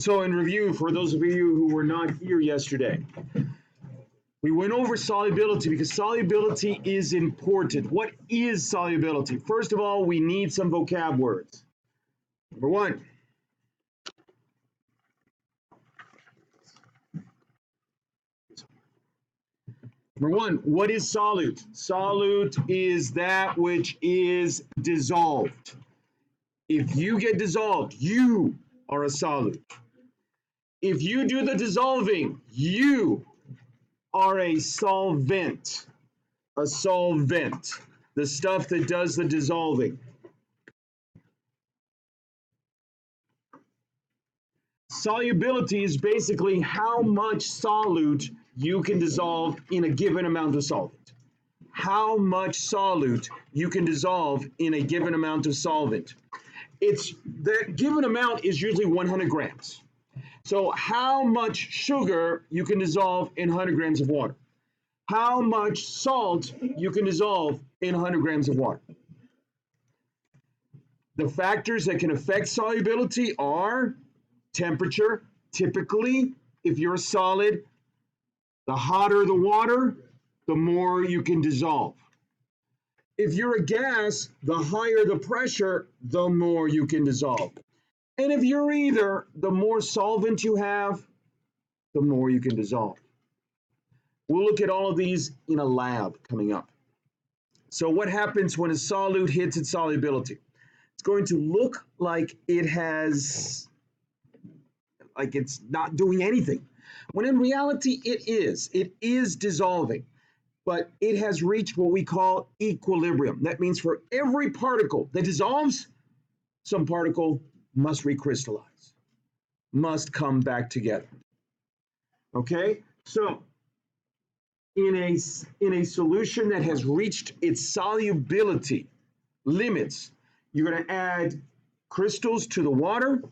So in review, for those of you who were not here yesterday, we went over solubility because solubility is important. What is solubility? First of all, we need some vocab words. Number one, what is solute? Solute is that which is dissolved. If you get dissolved, you are a solute. If you do the dissolving, you are a solvent. A solvent, the stuff that does the dissolving. Solubility is basically how much solute you can dissolve in a given amount of solvent. How much solute you can dissolve in a given amount of solvent. That given amount is usually 100 grams. So how much sugar you can dissolve in 100 grams of water. How much salt you can dissolve in 100 grams of water. The factors that can affect solubility are temperature. Typically, if you're a solid, the hotter the water, the more you can dissolve. If you're a gas, the higher the pressure, the more you can dissolve. And if you're either, the more solvent you have, the more you can dissolve. We'll look at all of these in a lab coming up. So what happens when a solute hits its solubility? It's going to look like it's not doing anything. When in reality, it is dissolving, but it has reached what we call equilibrium. That means for every particle that dissolves, some particle must recrystallize, must come back together. Okay, so in a solution that has reached its solubility limits, you're going to add crystals to the water,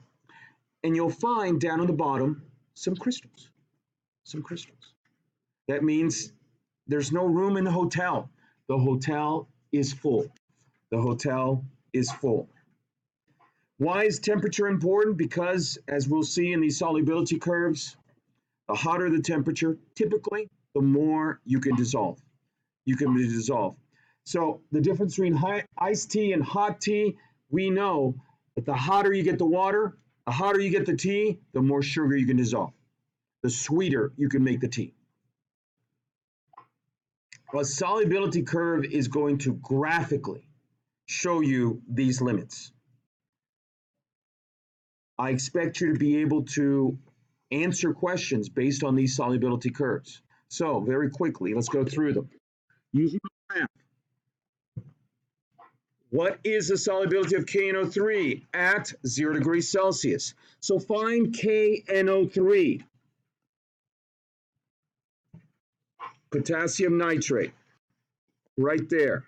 and you'll find down on the bottom some crystals. That means there's no room in the hotel. The hotel is full. The hotel is full. Why is temperature important? Because, as we'll see in these solubility curves, the hotter the temperature, typically, the more you can dissolve. So the difference between iced tea and hot tea, we know that the hotter you get the water, the hotter you get the tea, the more sugar you can dissolve. The sweeter you can make the tea. A solubility curve is going to graphically show you these limits. I expect you to be able to answer questions based on these solubility curves. So very quickly, let's go through them. Using the graph. What is the solubility of KNO3 at 0 degrees Celsius? So find KNO3. Potassium nitrate. Right there.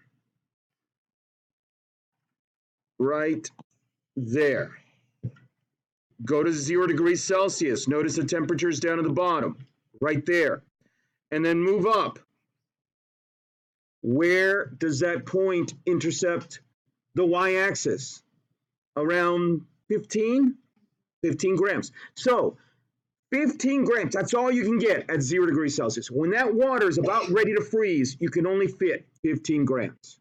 Right there. Go to 0 degrees Celsius. Notice the temperature is down at the bottom, right there. And then move up. Where does that point intercept the y-axis? Around 15 grams. So 15 grams, that's all you can get at 0 degrees Celsius. When that water is about ready to freeze, you can only fit 15 grams.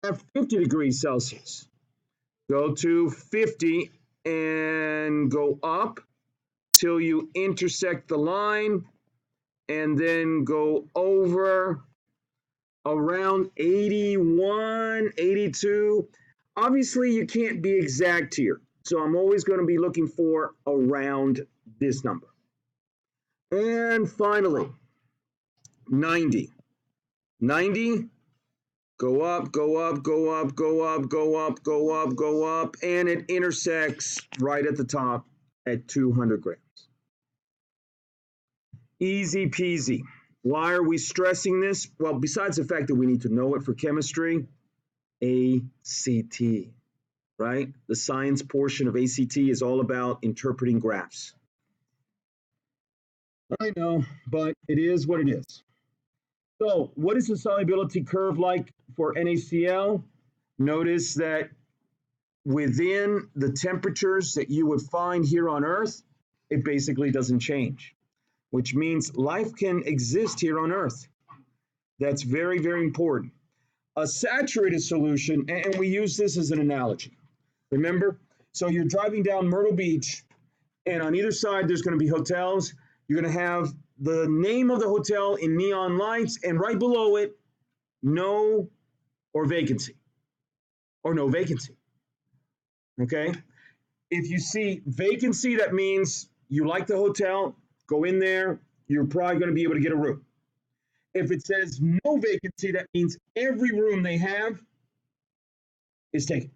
At 50 degrees Celsius, go to 50 and go up till you intersect the line, and then go over around 81, 82. Obviously, you can't be exact here, so I'm always going to be looking for around this number. And finally, 90. 90, go up, go up, go up, go up, go up, go up, go up, and it intersects right at the top at 200 grams. Easy peasy. Why are we stressing this? Well, besides the fact that we need to know it for chemistry, ACT, right? The science portion of ACT is all about interpreting graphs. I know, but it is what it is. So what is the solubility curve like for NaCl? Notice that within the temperatures that you would find here on Earth, it basically doesn't change, which means life can exist here on Earth. That's very, very important. A saturated solution, and we use this as an analogy. Remember? So you're driving down Myrtle Beach, and on either side, there's going to be hotels. You're going to have the name of the hotel in neon lights, and right below it, no or vacancy, or no vacancy. Okay? If you see vacancy, that means you like the hotel, go in there, you're probably going to be able to get a room. If it says no vacancy, that means every room they have is taken.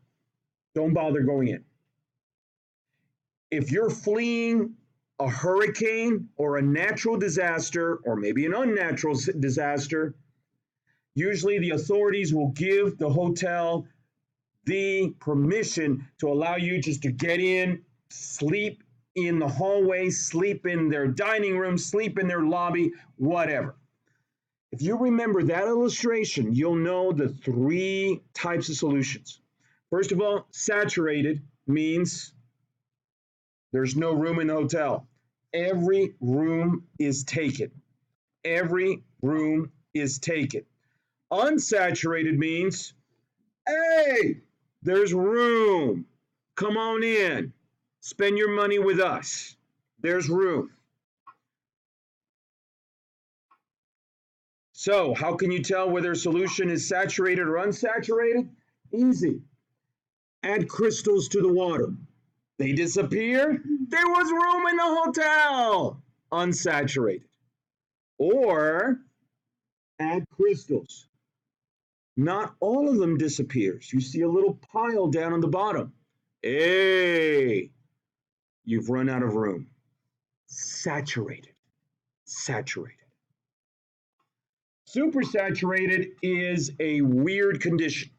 Don't bother going in. If you're fleeing a hurricane or a natural disaster, or maybe an unnatural disaster, usually the authorities will give the hotel the permission to allow you just to get in, sleep in the hallway, sleep in their dining room, sleep in their lobby, whatever. If you remember that illustration, you'll know the three types of solutions. First of all, saturated means there's no room in the hotel. Every room is taken. Every room is taken. Unsaturated means, hey, there's room. Come on in. Spend your money with us. There's room. So, how can you tell whether a solution is saturated or unsaturated? Easy. Add crystals to the water. They disappear. There was room in the hotel. Unsaturated. Or add crystals. Not all of them disappears. You see a little pile down on the bottom. Hey, you've run out of room. Saturated. Saturated. Supersaturated is a weird condition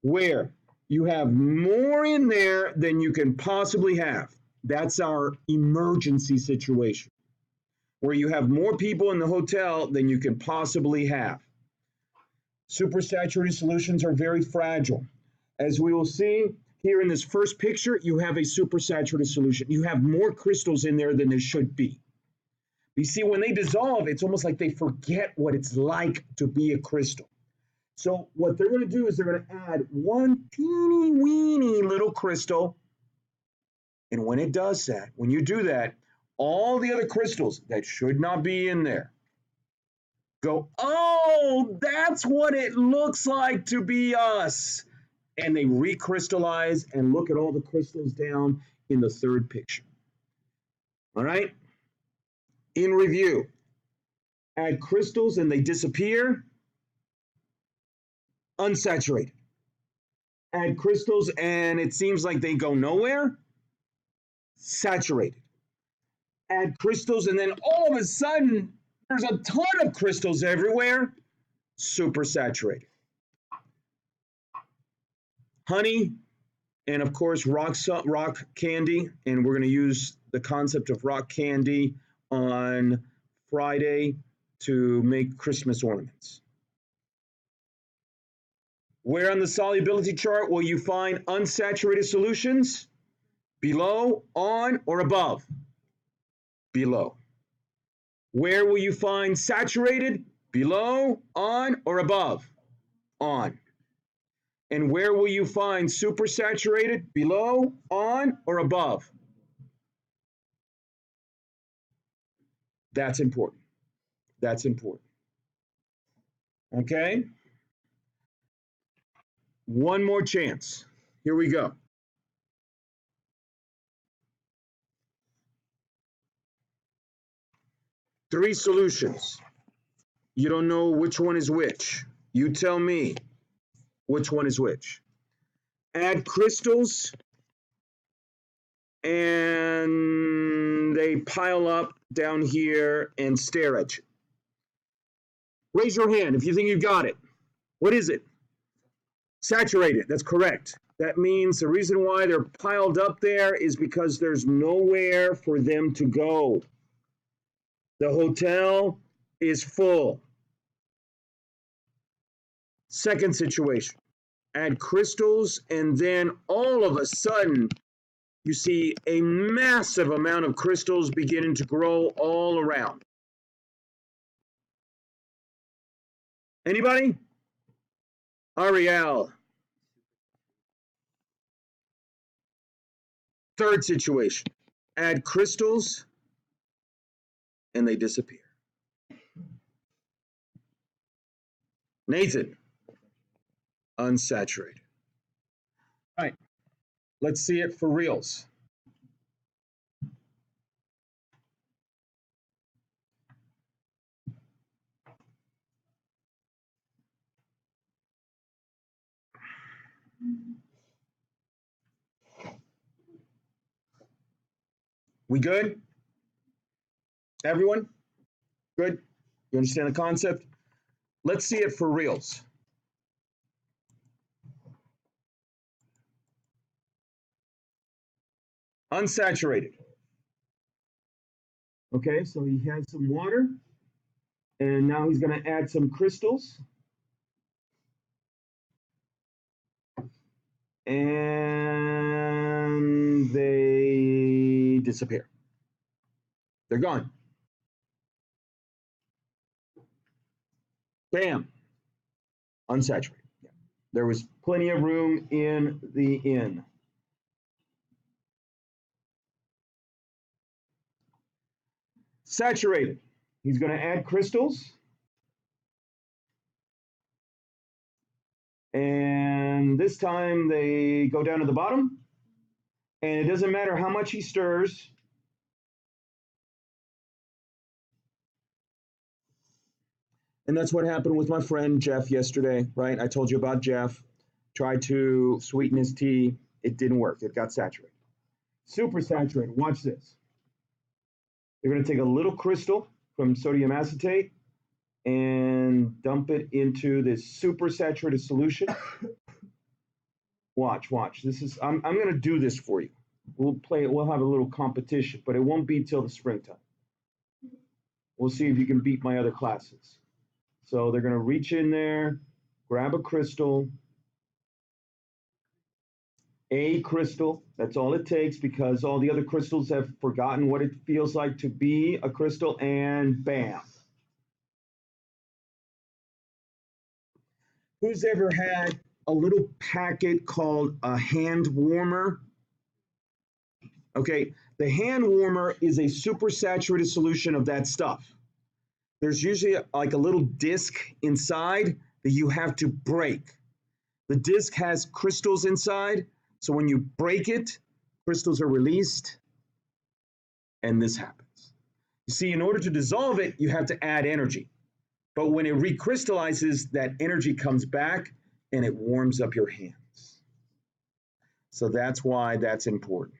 where you have more in there than you can possibly have. That's our emergency situation, where you have more people in the hotel than you can possibly have. Supersaturated solutions are very fragile. As we will see here in this first picture, you have a supersaturated solution. You have more crystals in there than there should be. You see, when they dissolve, it's almost like they forget what it's like to be a crystal. So what they're going to do is they're going to add one teeny weeny little crystal. And when it does that, when you do that, all the other crystals that should not be in there go, oh, that's what it looks like to be us. And they recrystallize, and look at all the crystals down in the third picture. All right? In review, add crystals and they disappear. Unsaturated. Add crystals and it seems like they go nowhere. Saturated. Add crystals and then all of a sudden there's a ton of crystals everywhere. Supersaturated. Honey and of course rock candy, and we're going to use the concept of rock candy on Friday to make Christmas ornaments. Where on the solubility chart will you find unsaturated solutions? Below, on, or above? Below. Where will you find saturated? Below, on, or above? On. And where will you find supersaturated? Below, on, or above? That's important. That's important. Okay? One more chance. Here we go. Three solutions. You don't know which one is which. You tell me which one is which. Add crystals and they pile up down here and stare at you. Raise your hand if you think you got it. What is it? Saturated. That's correct. That means the reason why they're piled up there is because there's nowhere for them to go. The hotel is full. Second situation. Add crystals and then all of a sudden you see a massive amount of crystals beginning to grow all around. Anybody? Ariel. Third situation. Add crystals and they disappear. Nathan. Unsaturated. All right. Let's see it for reals. We good? Everyone? Good? You understand the concept? Let's see it for reals. Unsaturated. Okay, so he has some water, and now he's going to add some crystals. And they disappear. They're gone. Bam. Unsaturated. Yeah. There was plenty of room in the inn. Saturated. He's going to add crystals. And this time they go down to the bottom. And it doesn't matter how much he stirs. And that's what happened with my friend Jeff yesterday, right? I told you about Jeff. Tried to sweeten his tea. It didn't work. It got saturated. Super saturated. Watch this. They're going to take a little crystal from sodium acetate and dump it into this super saturated solution. Watch. This is I'm going to do this for you. We'll play it. We'll have a little competition, but it won't be till the springtime. We'll see if you can beat my other classes. So they're going to reach in there, grab a crystal, that's all it takes, because all the other crystals have forgotten what it feels like to be a crystal, and bam. Who's ever had a little packet called a hand warmer? Okay, the hand warmer is a supersaturated solution of that stuff. There's usually like a little disc inside that you have to break. The disc has crystals inside, so when you break it, crystals are released, and this happens. You see, in order to dissolve it, you have to add energy. But when it recrystallizes, that energy comes back and it warms up your hands. So that's why that's important.